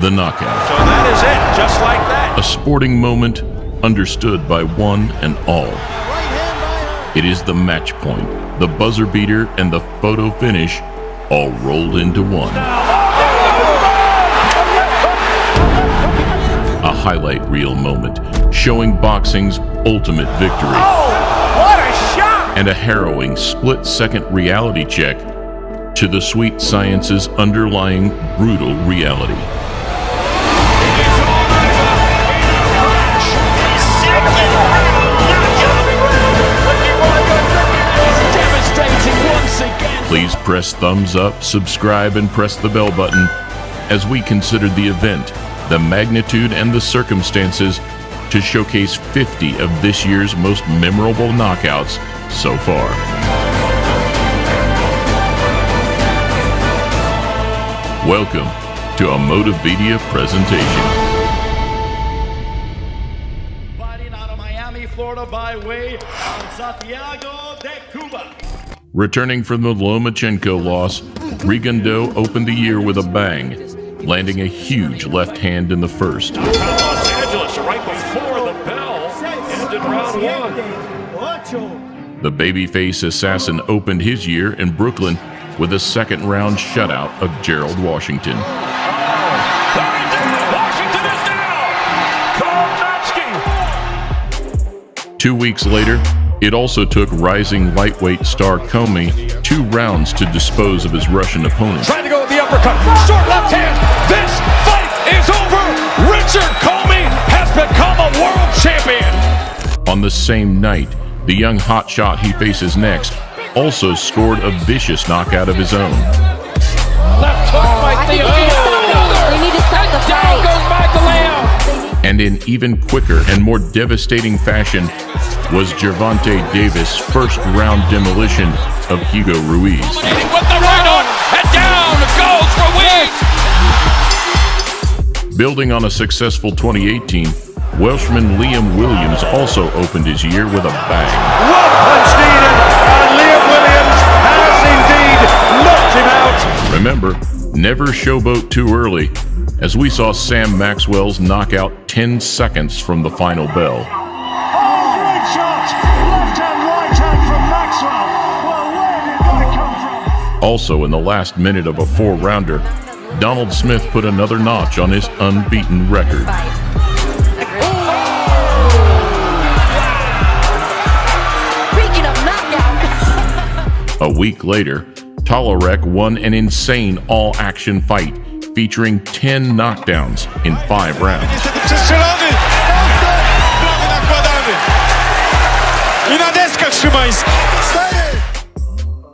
the knockout. So that is it, just like that. A sporting moment understood by one and all. It is the match point, the buzzer beater, and the photo finish all rolled into one. A highlight reel moment showing boxing's ultimate victory. Oh, what a shot! And a harrowing split-second reality check to the sweet science's underlying brutal reality. Please press thumbs up, subscribe, and press the bell button as we consider the event, the magnitude, and the circumstances to showcase 50 of this year's most memorable knockouts so far. Welcome to a Motivedia presentation. Fighting out of Miami, Florida by way of Santiago de Cuba. Returning from the Lomachenko loss, Rigondeaux opened the year with a bang, landing a huge left hand in the first. Los Angeles, right before the bell, ended round one. The babyface assassin opened his year in Brooklyn with a second-round shutout of Gerald Washington. Washington is down! Kownacki! 2 weeks later, it also took rising lightweight star Comey 2 rounds to dispose of his Russian opponent. Trying to go with the uppercut, short left hand. This fight is over. Richard Comey has become a world champion. On the same night, the young hotshot he faces next also scored a vicious knockout of his own. Left hook by Theo. They need to stop the Down fight. And in even quicker and more devastating fashion was Gervonta Davis' first-round demolition of Hugo Ruiz. With the right hook, and down goes Ruiz. Building on a successful 2018, Welshman Liam Williams also opened his year with a bang. One punch needed, and Liam Williams has indeed knocked him out. Remember, never showboat too early, as we saw Sam Maxwell's knockout 10 seconds from the final bell. Great shot! Left hand, right hand from Maxwell. Well, where did that come from? Also in the last minute of a 4-rounder, Donald Smith put another notch on his unbeaten record. Speaking of knockout. A week later, Tolarek won an insane all-action fight featuring 10 knockdowns in 5 rounds.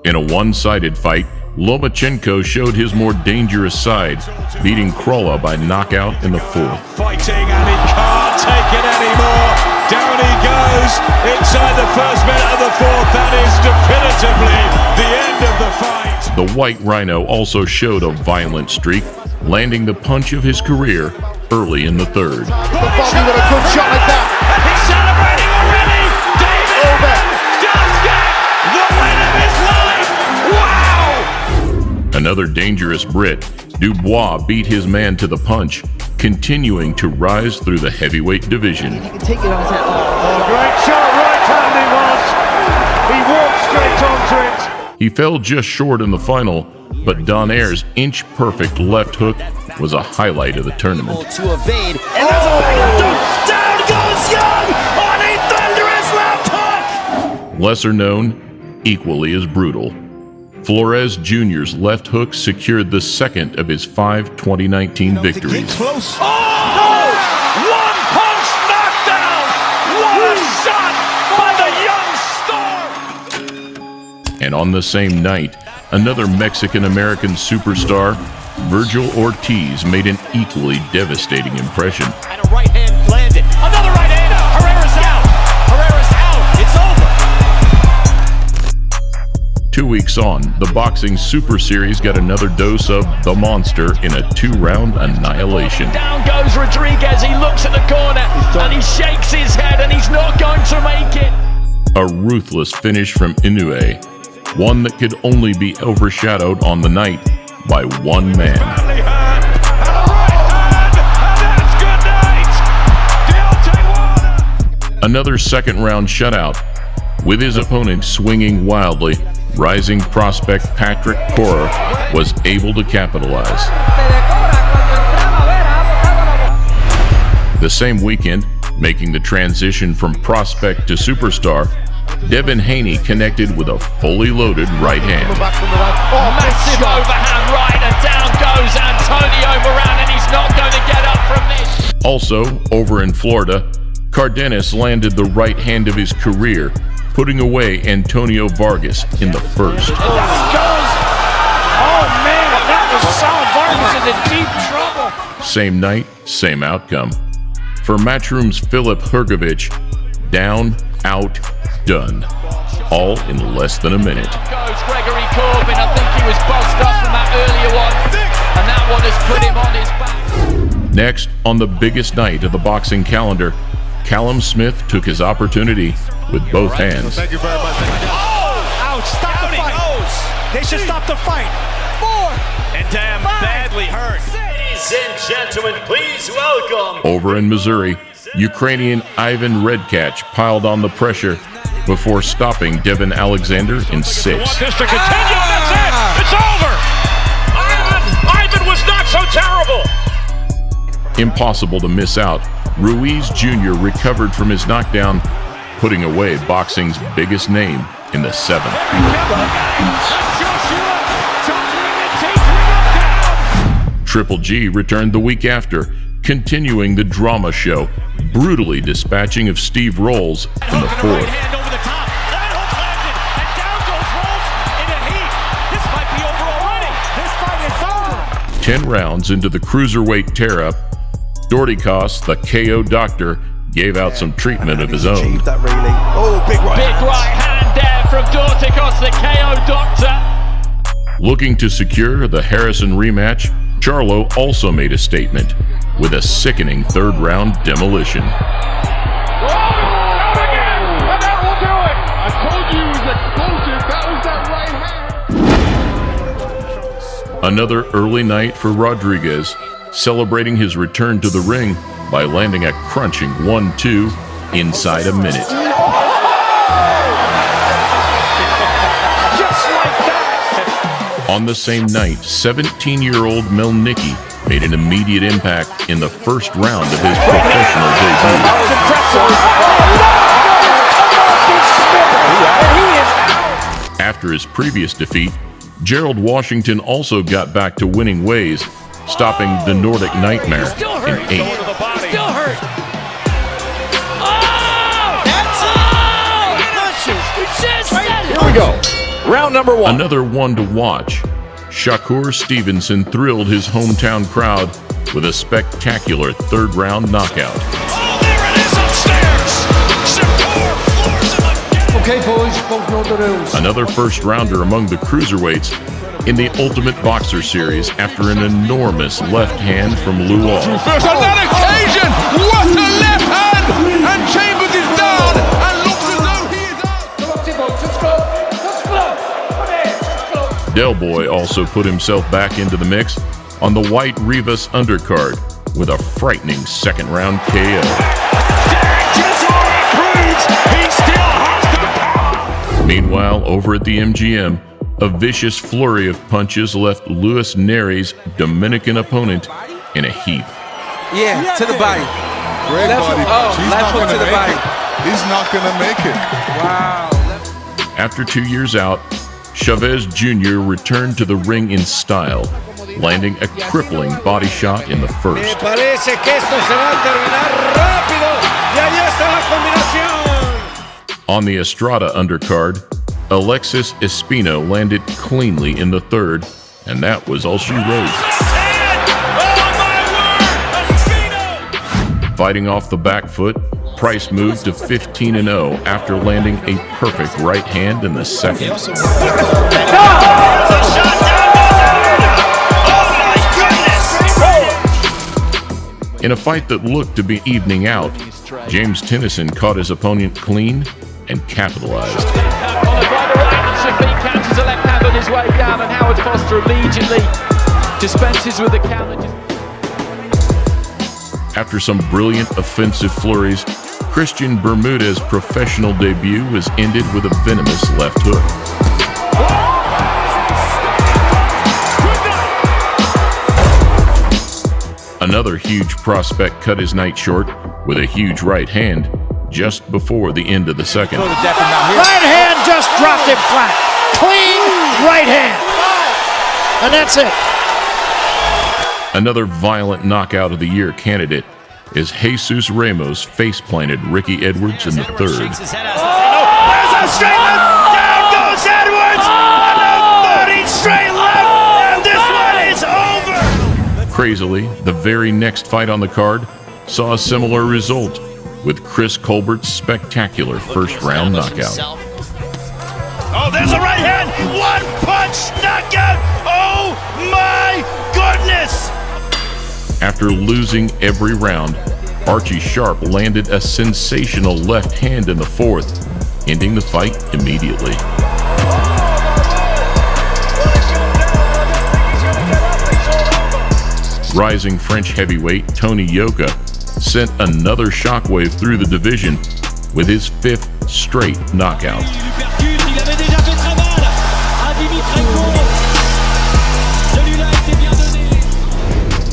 In a one-sided fight, Lomachenko showed his more dangerous side, beating Krolla by knockout in the 4th. Fighting, and he can't take it anymore. Down he goes inside the first minute of the 4th. That is definitively the end of the fight. The White Rhino also showed a violent streak, landing the punch of his career early in the 3rd. Bobby with a good shot like that. He's celebrating already. David does get the win of his life. Wow! Another dangerous Brit, Dubois beat his man to the punch, continuing to rise through the heavyweight division. You can take it on his head. Great shot, right hand he was. He walked straight onto it. He fell just short in the final, but Donaire's inch-perfect left hook was a highlight of the tournament. To evade. And there's a backup. Down goes Young on a thunderous left hook. Lesser known, equally as brutal, Flores Jr.'s left hook secured the second of his 5 2019 victories. Close. Oh! One punch knockdown. What a shot by the young star. And on the same night, another Mexican-American superstar, Virgil Ortiz, made an equally devastating impression. And a right hand landed. Another right hand. Herrera's out. Herrera's out. It's over. 2 weeks on, the Boxing Super Series got another dose of the monster in a 2-round annihilation. Down goes Rodriguez. He looks at the corner and he shakes his head and he's not going to make it. A ruthless finish from Inoue, one that could only be overshadowed on the night by one man. Badly hurt. And a right hand. Another second-round shutout, with his opponent swinging wildly. Rising prospect Patrick Cora was able to capitalize. The same weekend, making the transition from prospect to superstar, Devin Haney connected with a fully loaded right hand. Massive overhand right, and down goes Antonio Moran, and he's not going to get up from this. Also, over in Florida, Cardenas landed the right hand of his career, putting away Antonio Vargas in the first. Oh man, that was solid. Vargas is in deep trouble. Same night, same outcome. For Matchroom's Filip Hrgović, down, out, done. All in less than a minute. Goes Gregory Corbin. I think he was buzzed up from that earlier one, and that one has put him on his back. Next, on the biggest night of the boxing calendar, Callum Smith took his opportunity with both hands. Thank you very much. Ouch, stop the fight. They should stop the fight. 4. And damn badly hurt. Ladies and gentlemen, please welcome. Over in Missouri, Ukrainian Ivan Redkach piled on the pressure before stopping Devin Alexander in 6. Want this to continue, and that's it. It's over. Ivan was not so terrible. Impossible to miss out. Ruiz Jr. recovered from his knockdown, putting away boxing's biggest name in the 7th. Triple G returned the week after, continuing the drama show, brutally dispatching of Steve Rolls in the 4th. Hand over the top. That hook landed, and down goes Rolls in a heat. This might be over already. This fight is over. 10 rounds into the cruiserweight tear-up, Dorticos, the KO doctor, gave out some treatment of his own. That really. Oh, big right. Big right hand there from Dorticos, the KO doctor. Looking to secure the Harrison rematch, Charlo also made a statement with a sickening third-round demolition. Another early night for Rodriguez, celebrating his return to the ring by landing a crunching 1-2 inside a minute. On the same night, 17-year-old Melnicki made an immediate impact in the first round of his professional debut. After his previous defeat, Gerald Washington also got back to winning ways, stopping the Nordic Nightmare in 8. Still hurt. Here we go. Round number 1. Another one to watch. Shakur Stevenson thrilled his hometown crowd with a spectacular third-round knockout. Oh, there it is upstairs. Shakur floors him again. Okay, boys, both know the rules. Another first-rounder among the cruiserweights in the Ultimate Boxer Series after an enormous left hand from Luol. There's on that occasion. What a left hand. And Chambers is down. And looks as though he is out. Del Boy also put himself back into the mix on the White Rivas undercard with a frightening second-round KO. Meanwhile, over at the MGM, a vicious flurry of punches left Luis Nery's Dominican opponent in a heap. Yeah, to the body. Great body punch. He's left not hook to gonna the make body. it. He's not going to make it. Wow. After 2 years out, Chavez Jr. returned to the ring in style, landing a crippling body shot in the first. On the Estrada undercard, Alexis Espino landed cleanly in the third, and that was all she wrote. Fighting off the back foot, Price moved to 15-0 after landing a perfect right hand in the second. In a fight that looked to be evening out, James Tennyson caught his opponent clean and capitalized. Shafiq catches a left hand on his way down, and Howard Foster immediately dispenses with the counter. After some brilliant offensive flurries, Christian Bermuda's professional debut was ended with a venomous left hook. Another huge prospect cut his night short with a huge right hand just before the end of the second. Right hand just dropped him flat. Clean right hand. And that's it. Another violent knockout of the year candidate is Jesus Ramos face-planted Ricky Edwards in the third. There's a straight left. Down goes Edwards. And a 30 straight left. And this one is over. Crazily, the very next fight on the card saw a similar result with Chris Colbert's spectacular first-round knockout. Oh, there's a right hand. One punch knockout. Oh my goodness. After losing every round, Archie Sharp landed a sensational left hand in the fourth, ending the fight immediately. Rising French heavyweight Tony Yoka sent another shockwave through the division with his fifth straight knockout.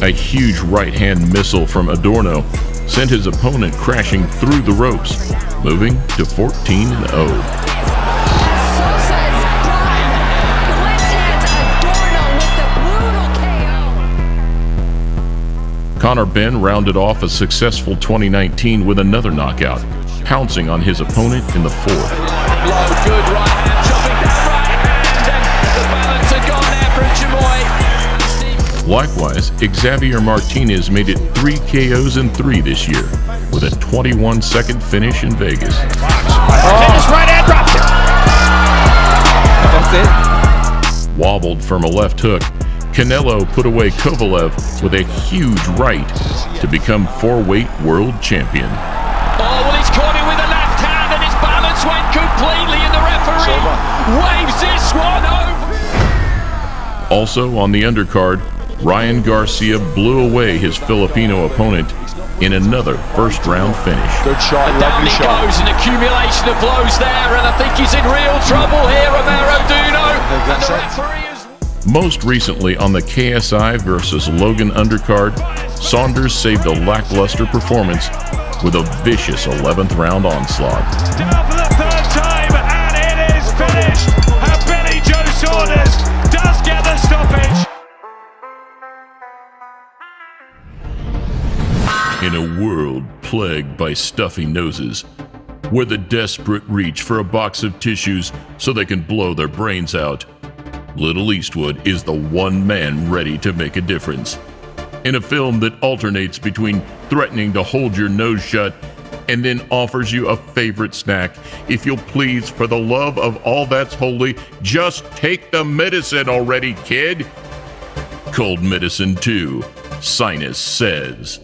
A huge right-hand missile from Adorno sent his opponent crashing through the ropes, moving to 14-0. Conor Benn rounded off a successful 2019 with another knockout, pouncing on his opponent in the fourth. Good right hand, chopping that right hand, and the balance had gone there from Chamoy. Likewise, Xavier Martinez made it 3 KOs in 3 this year, with a 21-second finish in Vegas. His right hand dropped it. That's it. Wobbled from a left hook, Canelo put away Kovalev with a huge right to become 4-weight world champion. Oh, well, he's caught it with a left hand, and his balance went completely, and the referee waves this one over. Also on the undercard, Ryan Garcia blew away his Filipino opponent in another first-round finish. Good shot, And down lovely he shot. goes, an accumulation of blows there, and I think he's in real trouble here, Romero Duno. And the referee is... Most recently on the KSI versus Logan undercard, Saunders saved a lackluster performance with a vicious 11th round onslaught. Down for the third time, and it is finished. And Billy Joe Saunders does get the stoppage. In a world plagued by stuffy noses, where the desperate reach for a box of tissues so they can blow their brains out, Little Eastwood is the one man ready to make a difference. In a film that alternates between threatening to hold your nose shut and then offers you a favorite snack, if you'll please, for the love of all that's holy, just take the medicine already, kid. Cold Medicine 2, Sinus says.